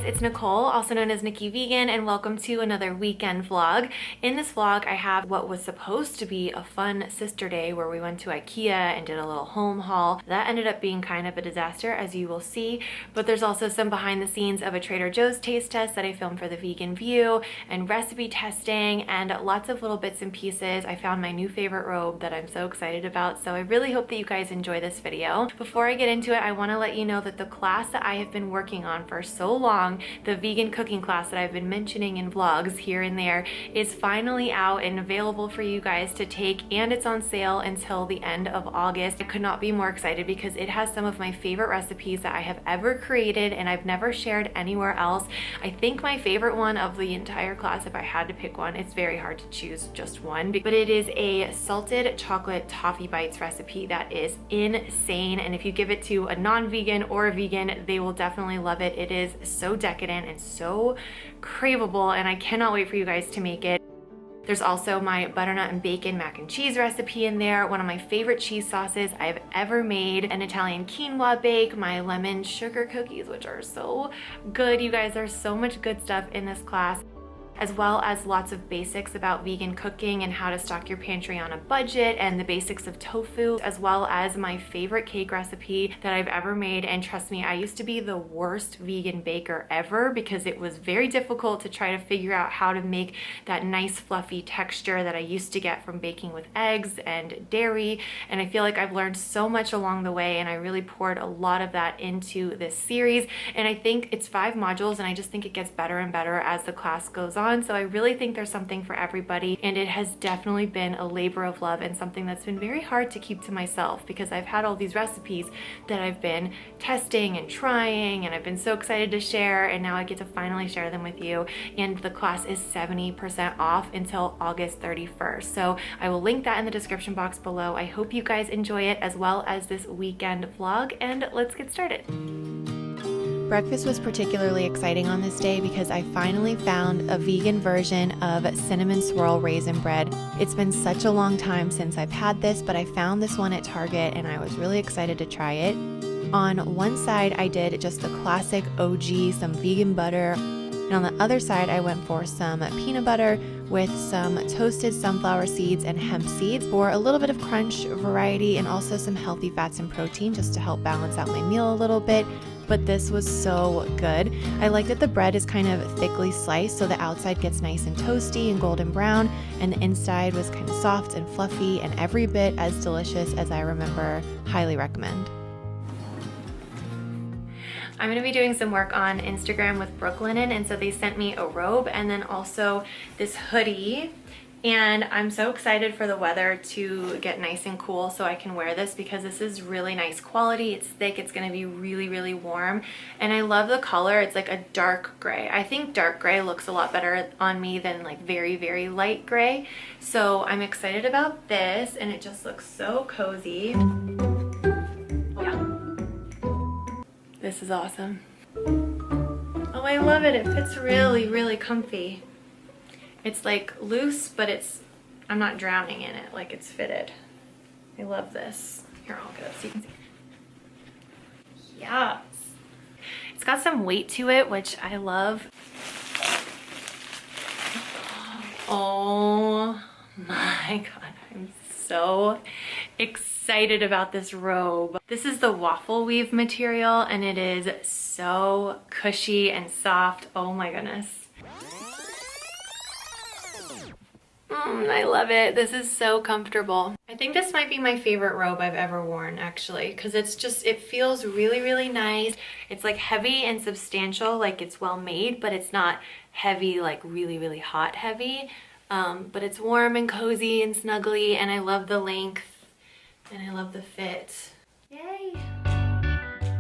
it's Nicole, also known as Nikki Vegan, and welcome to another weekend vlog. In this vlog, I have what was supposed to be a fun sister day where we went to IKEA and did a little home haul. That ended up being kind of a disaster, as you will see, but there's also some behind the scenes of a Trader Joe's taste test that I filmed for the Vegan View, and recipe testing, and lots of little bits and pieces. I found my new favorite robe that I'm so excited about, so I really hope that you guys enjoy this video. Before I get into it, I want to let you know that the class that I have been working on for so long, the vegan cooking class that I've been mentioning in vlogs here and there, is finally out and available for you guys to take, and it's on sale until the end of August. I could not be more excited because it has some of my favorite recipes that I have ever created and I've never shared anywhere else. I think my favorite one of the entire class, if I had to pick one, it's very hard to choose just one, but it is a salted chocolate toffee bites recipe that is insane, and if you give it to a non-vegan or a vegan, they will definitely love it. It is so decadent and so craveable, and I cannot wait for you guys to make it. There's also my butternut and bacon mac and cheese recipe in there, one of my favorite cheese sauces I've ever made, an Italian quinoa bake, my lemon sugar cookies, which are so good. You guys, there's so much good stuff in this class, as well as lots of basics about vegan cooking and how to stock your pantry on a budget, and the basics of tofu, as well as my favorite cake recipe that I've ever made. And trust me, I used to be the worst vegan baker ever because it was very difficult to try to figure out how to make that nice fluffy texture that I used to get from baking with eggs and dairy. And I feel like I've learned so much along the way, and I really poured a lot of that into this series. And I think it's 5 modules, and I just think it gets better and better as the class goes on. So I really think there's something for everybody, and it has definitely been a labor of love and something that's been very hard to keep to myself because I've had all these recipes that I've been testing and trying, and I've been so excited to share, and now I get to finally share them with you. And the class is 70% off until August 31st. So I will link that in the description box below. I hope you guys enjoy it as well as this weekend vlog, and let's get started. Breakfast was particularly exciting on this day because I finally found a vegan version of cinnamon swirl raisin bread. It's been such a long time since I've had this, but I found this one at Target and I was really excited to try it. On one side, I did just the classic OG, some vegan butter, and on the other side, I went for some peanut butter with some toasted sunflower seeds and hemp seeds for a little bit of crunch variety, and also some healthy fats and protein just to help balance out my meal a little bit. But this was so good. I like that the bread is kind of thickly sliced, so the outside gets nice and toasty and golden brown, and the inside was kind of soft and fluffy and every bit as delicious as I remember. Highly recommend. I'm gonna be doing some work on Instagram with Brooklinen, and so they sent me a robe and then also this hoodie. And I'm so excited for the weather to get nice and cool so I can wear this because this is really nice quality. It's thick, it's gonna be really, really warm. And I love the color. It's like a dark gray. I think dark gray looks a lot better on me than like very, very light gray. So I'm excited about this, and it just looks so cozy. Oh yeah. This is awesome. Oh, I love it. It fits really, really comfy. It's like loose, but I'm not drowning in it, like it's fitted. I love this. Here, I'll get it so you can see. Yes. It's got some weight to it, which I love. Oh my God, I'm so excited about this robe. This is the waffle weave material, and it is so cushy and soft. Oh my goodness. I love it. This is so comfortable. I think this might be my favorite robe I've ever worn, actually, because it feels really, really nice. It's like heavy and substantial, like it's well made, but it's not heavy, like really, really hot heavy. But it's warm and cozy and snuggly, and I love the length and I love the fit. Yay!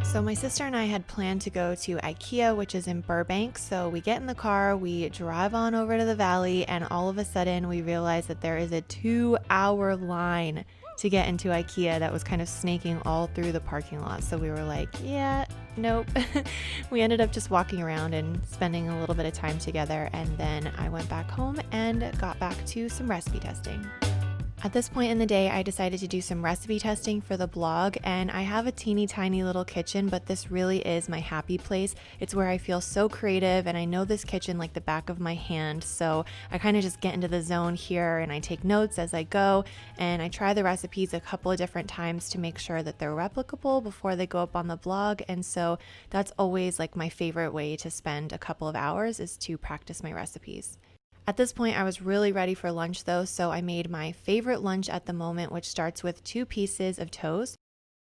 So my sister and I had planned to go to IKEA, which is in Burbank. So we get in the car, we drive on over to the valley, and all of a sudden we realize that there is a 2-hour line to get into IKEA that was kind of snaking all through the parking lot. So we were like, yeah, nope. We ended up just walking around and spending a little bit of time together, and then I went back home and got back to some recipe testing. At this point in the day, I decided to do some recipe testing for the blog, and I have a teeny tiny little kitchen, but this really is my happy place. It's where I feel so creative, and I know this kitchen like the back of my hand, so I kind of just get into the zone here and I take notes as I go, and I try the recipes a couple of different times to make sure that they're replicable before they go up on the blog. And so that's always like my favorite way to spend a couple of hours, is to practice my recipes. At this point, I was really ready for lunch though, so I made my favorite lunch at the moment, which starts with 2 pieces of toast.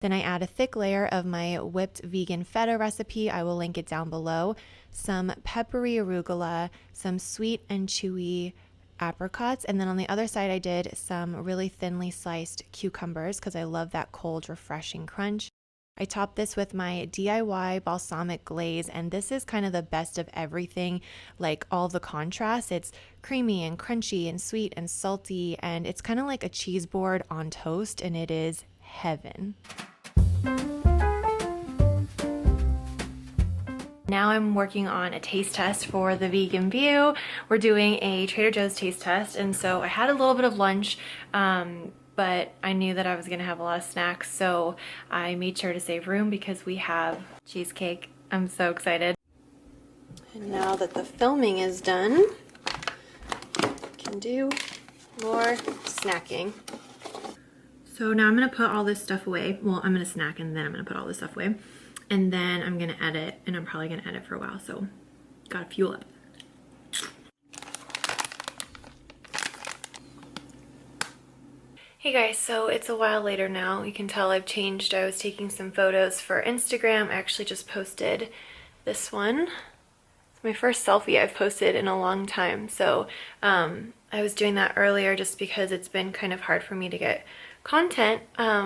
Then I add a thick layer of my whipped vegan feta recipe. I will link it down below. Some peppery arugula, some sweet and chewy apricots, and then on the other side I did some really thinly sliced cucumbers because I love that cold, refreshing crunch. I topped this with my DIY balsamic glaze, and this is kind of the best of everything, like all the contrasts. It's creamy and crunchy and sweet and salty, and it's kind of like a cheese board on toast, and it is heaven. Now I'm working on a taste test for the Vegan View. We're doing a Trader Joe's taste test, and so I had a little bit of lunch, but I knew that I was gonna have a lot of snacks, so I made sure to save room because we have cheesecake. I'm so excited. And now that the filming is done, I can do more snacking. So now I'm gonna put all this stuff away. Well, I'm gonna snack and then I'm gonna put all this stuff away. And then I'm gonna edit, and I'm probably gonna edit for a while, so gotta fuel up. Hey guys, so it's a while later now. You can tell I've changed. I was taking some photos for Instagram. I actually just posted this one. It's my first selfie I've posted in a long time. So I was doing that earlier just because it's been kind of hard for me to get content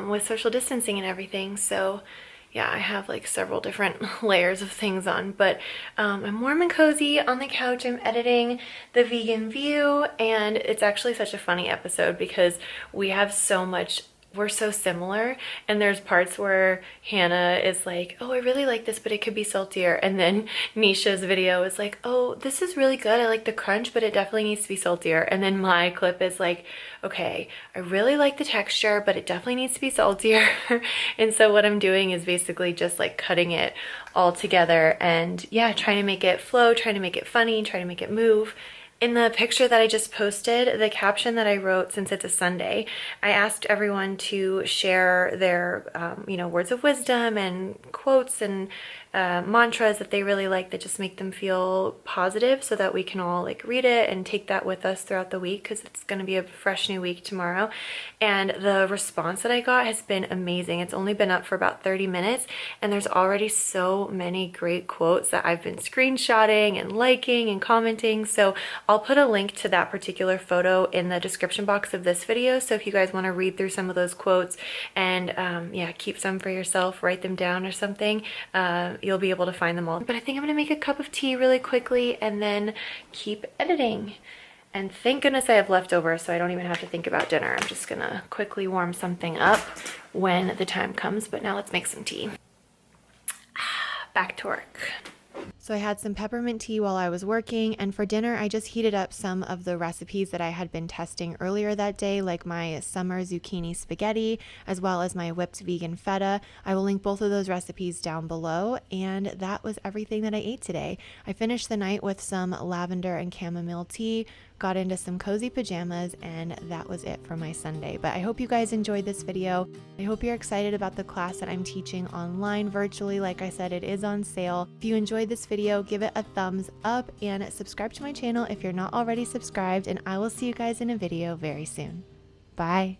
with social distancing and everything. So yeah, I have like several different layers of things on, but I'm warm and cozy on the couch. I'm editing the Vegan View, and it's actually such a funny episode because we have so much, we're so similar, and there's parts where Hannah is like, oh, I really like this, but it could be saltier, and then Nisha's video is like, oh, this is really good, I like the crunch, but it definitely needs to be saltier, and then my clip is like, okay, I really like the texture, but it definitely needs to be saltier. And so what I'm doing is basically just like cutting it all together, and yeah, trying to make it flow, trying to make it funny, trying to make it move. In the picture that I just posted, the caption that I wrote, since it's a Sunday, I asked everyone to share their, words of wisdom and quotes and mantras that they really like that just make them feel positive, so that we can all like read it and take that with us throughout the week, because it's going to be a fresh new week tomorrow. And the response that I got has been amazing. It's only been up for about 30 minutes, and there's already so many great quotes that I've been screenshotting and liking and commenting. So I'll put a link to that particular photo in the description box of this video, so if you guys want to read through some of those quotes and keep some for yourself, write them down or something, you'll be able to find them all. But I think I'm gonna make a cup of tea really quickly and then keep editing. And thank goodness I have leftovers, so I don't even have to think about dinner. I'm just gonna quickly warm something up when the time comes. But now let's make some tea. Back to work. So I had some peppermint tea while I was working, and for dinner I just heated up some of the recipes that I had been testing earlier that day, like my summer zucchini spaghetti, as well as my whipped vegan feta. I will link both of those recipes down below, and that was everything that I ate today. I finished the night with some lavender and chamomile tea, got into some cozy pajamas, and that was it for my Sunday. But I hope you guys enjoyed this video. I hope you're excited about the class that I'm teaching online virtually. Like I said, it is on sale. If you enjoyed this video, give it a thumbs up and subscribe to my channel if you're not already subscribed, and I will see you guys in a video very soon. Bye.